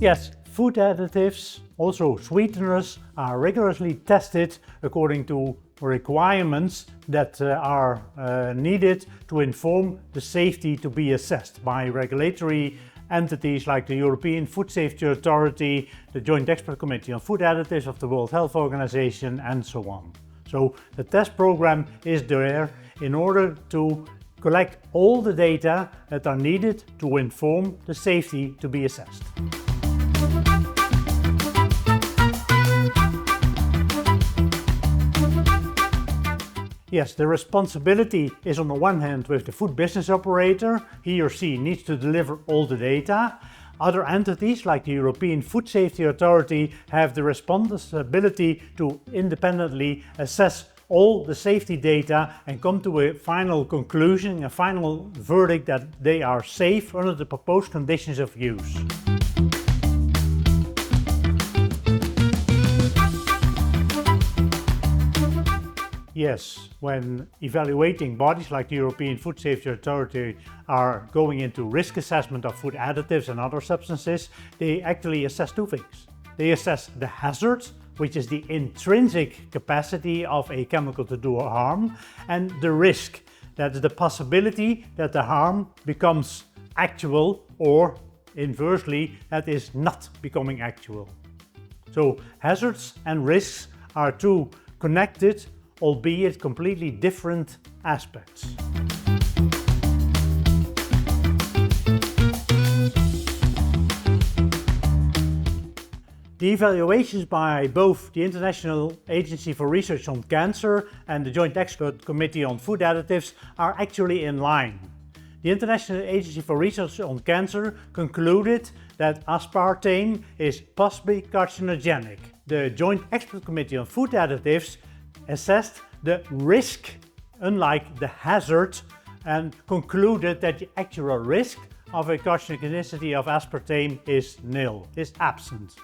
Yes, food additives, also sweeteners, are rigorously tested according to requirements that are needed to inform the safety to be assessed by regulatory entities like the European Food Safety Authority, the Joint Expert Committee on Food Additives of the World Health Organization, and so on. So the test program is there in order to collect all the data that are needed to inform the safety to be assessed. Yes, the responsibility is on the one hand with the food business operator. He or she needs to deliver all the data. Other entities like the European Food Safety Authority have the responsibility to independently assess all the safety data and come to a final conclusion, a final verdict that they are safe under the proposed conditions of use. Yes, when evaluating bodies like the European Food Safety Authority are going into risk assessment of food additives and other substances, they actually assess two things. They assess the hazard, which is the intrinsic capacity of a chemical to do harm, and the risk, that is the possibility that the harm becomes actual or inversely that is not becoming actual. So hazards and risks are two connected, albeit completely different aspects. The evaluations by both the International Agency for Research on Cancer and the Joint Expert Committee on Food Additives are actually in line. The International Agency for Research on Cancer concluded that aspartame is possibly carcinogenic. The Joint Expert Committee on Food Additives assessed the risk, unlike the hazard, and concluded that the actual risk of a carcinogenicity of aspartame is nil, is absent.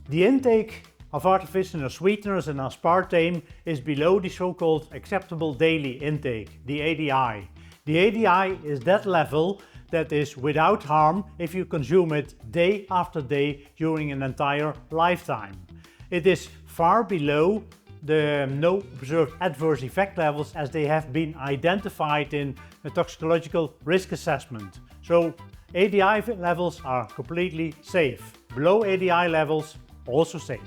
The intake of artificial sweeteners and aspartame is below the so-called acceptable daily intake, the ADI. The ADI is that level that is without harm if you consume it day after day during an entire lifetime. It is far below the no observed adverse effect levels as they have been identified in a toxicological risk assessment. So ADI levels are completely safe. Below ADI levels, also safe.